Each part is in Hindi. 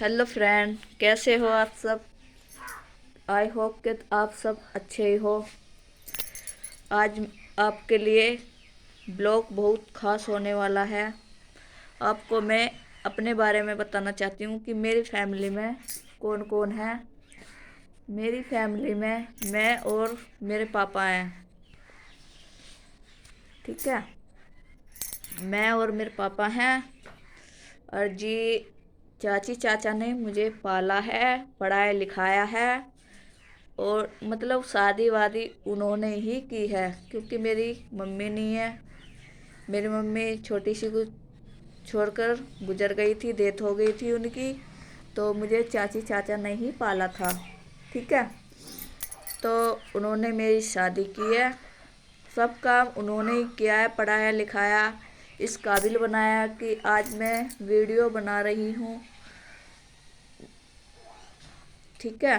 हेलो फ्रेंड, कैसे हो आप सब। आई होप कि आप सब अच्छे ही हो। आज आपके लिए ब्लॉग बहुत ख़ास होने वाला है। आपको मैं अपने बारे में बताना चाहती हूँ कि मेरी फैमिली में कौन कौन है। मेरी फैमिली में मैं और मेरे पापा हैं। ठीक है, मैं और मेरे पापा हैं। और जी, चाची चाचा ने मुझे पाला है, पढ़ाया लिखाया है। और मतलब शादी वादी उन्होंने ही की है, क्योंकि मेरी मम्मी नहीं है। मेरी मम्मी छोटी सी को छोड़कर गुजर गई थी, डेथ हो गई थी उनकी। तो मुझे चाची चाचा ने ही पाला था। ठीक है, तो उन्होंने मेरी शादी की है। सब काम उन्होंने ही किया है, पढ़ाया लिखाया, इस काबिल बनाया कि आज मैं वीडियो बना रही हूँ। ठीक है,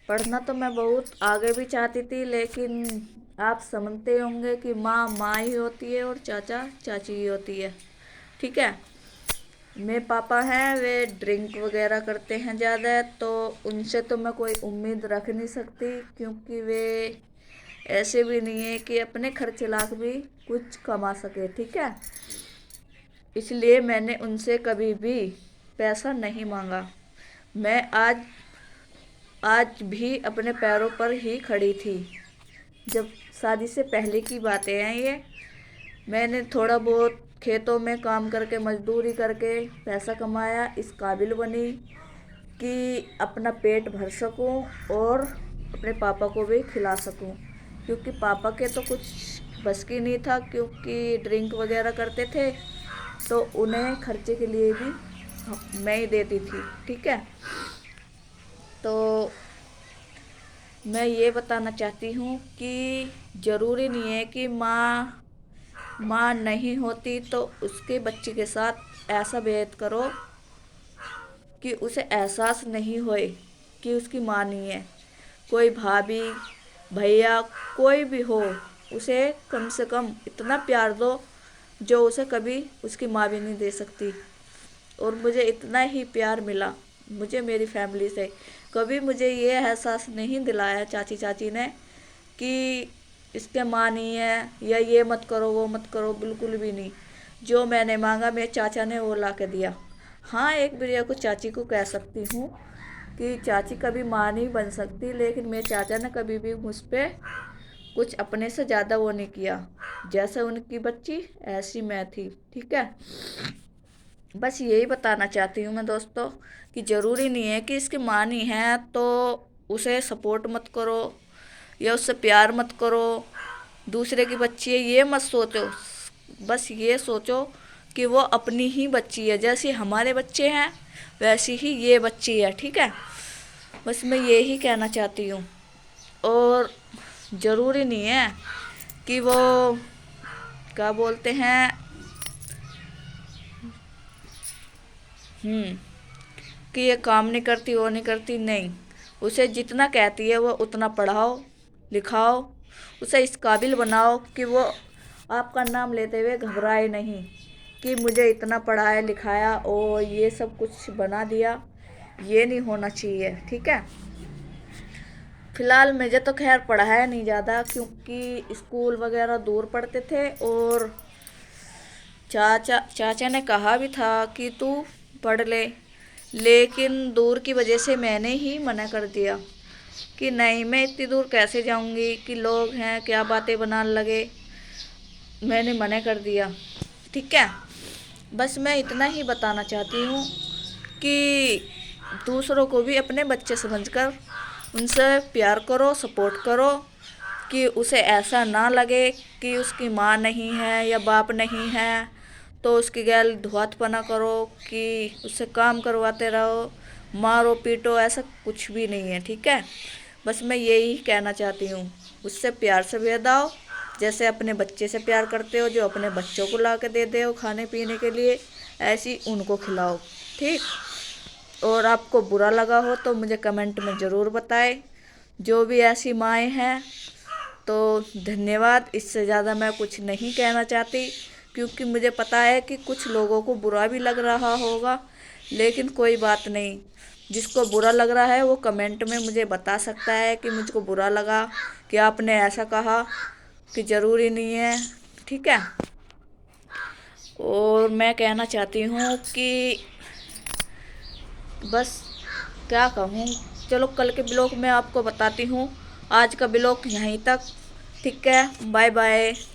पढ़ना तो मैं बहुत आगे भी चाहती थी, लेकिन आप समझते होंगे कि माँ माँ ही होती है और चाचा चाची ही होती है। ठीक है, मेरे पापा हैं, वे ड्रिंक वगैरह करते हैं ज़्यादा, तो उनसे तो मैं कोई उम्मीद रख नहीं सकती, क्योंकि वे ऐसे भी नहीं है कि अपने खर्चे लाख भी कुछ कमा सके। ठीक है, इसलिए मैंने उनसे कभी भी पैसा नहीं मांगा। मैं आज आज भी अपने पैरों पर ही खड़ी थी। जब शादी से पहले की बातें हैं ये, मैंने थोड़ा बहुत खेतों में काम करके मजदूरी करके पैसा कमाया, इस काबिल बनी कि अपना पेट भर सकूं और अपने पापा को भी खिला सकूं। क्योंकि पापा के तो कुछ बस की नहीं था, क्योंकि ड्रिंक वगैरह करते थे, तो उन्हें खर्चे के लिए भी मैं ही देती थी। ठीक है, तो मैं ये बताना चाहती हूँ कि ज़रूरी नहीं है कि माँ माँ नहीं होती तो उसके बच्चे के साथ ऐसा व्यवहार करो कि उसे एहसास नहीं होए कि उसकी माँ नहीं है। कोई भाभी भैया कोई भी हो, उसे कम से कम इतना प्यार दो जो उसे कभी उसकी माँ भी नहीं दे सकती। और मुझे इतना ही प्यार मिला, मुझे मेरी फैमिली से कभी मुझे ये एहसास नहीं दिलाया चाची चाची ने कि इसके माँ नहीं है या ये मत करो वो मत करो, बिल्कुल भी नहीं। जो मैंने मांगा मेरे चाचा ने वो ला के दिया। हाँ, एक बार को चाची को कह सकती हूँ कि चाची कभी माँ नहीं बन सकती, लेकिन मेरे चाचा ने कभी भी मुझ पर कुछ अपने से ज़्यादा वो नहीं किया। जैसे उनकी बच्ची ऐसी मैं थी। ठीक है, बस यही बताना चाहती हूँ मैं दोस्तों कि ज़रूरी नहीं है कि इसकी माँ नहीं है तो उसे सपोर्ट मत करो या उससे प्यार मत करो। दूसरे की बच्ची है ये मत सोचो, बस ये सोचो कि वो अपनी ही बच्ची है। जैसे हमारे बच्चे हैं वैसी ही ये बच्ची है। ठीक है, बस मैं यही कहना चाहती हूँ। और ज़रूरी नहीं है कि वो क्या बोलते हैं, कि ये काम नहीं करती वो नहीं करती, नहीं। उसे जितना कहती है वो उतना पढ़ाओ लिखाओ, उसे इस काबिल बनाओ कि वो आपका नाम लेते हुए घबराए नहीं कि मुझे इतना पढ़ाया लिखाया और ये सब कुछ बना दिया। ये नहीं होना चाहिए। ठीक है, फ़िलहाल मुझे तो खैर पढ़ाया नहीं ज़्यादा, क्योंकि स्कूल वगैरह दूर पढ़ते थे। और चाचा चाचा ने कहा भी था कि तू पढ़ ले, लेकिन दूर की वजह से मैंने ही मना कर दिया कि नहीं, मैं इतनी दूर कैसे जाऊंगी कि लोग हैं क्या बातें बनाने लगे। मैंने मना कर दिया। ठीक है, बस मैं इतना ही बताना चाहती हूँ कि दूसरों को भी अपने बच्चे समझकर उनसे प्यार करो, सपोर्ट करो, कि उसे ऐसा ना लगे कि उसकी माँ नहीं है या बाप नहीं है तो उसकी गैल धुआतपना करो कि उससे काम करवाते रहो, मारो पीटो, ऐसा कुछ भी नहीं है। ठीक है, बस मैं यही कहना चाहती हूँ, उससे प्यार से भेदाओ, जैसे अपने बच्चे से प्यार करते हो, जो अपने बच्चों को ला के दे दे हो खाने पीने के लिए, ऐसी उनको खिलाओ। ठीक, और आपको बुरा लगा हो तो मुझे कमेंट में ज़रूर बताएं। जो भी ऐसी माएँ हैं तो धन्यवाद, इससे ज़्यादा मैं कुछ नहीं कहना चाहती, क्योंकि मुझे पता है कि कुछ लोगों को बुरा भी लग रहा होगा, लेकिन कोई बात नहीं, जिसको बुरा लग रहा है वो कमेंट में मुझे बता सकता है कि मुझको बुरा लगा, कि आपने ऐसा कहा, कि ज़रूरी नहीं है। ठीक है। और मैं कहना चाहती हूँ कि बस क्या कहूँ, चलो कल के ब्लॉग में आपको बताती हूँ। आज का ब्लॉग यहीं तक। ठीक है, बाय बाय।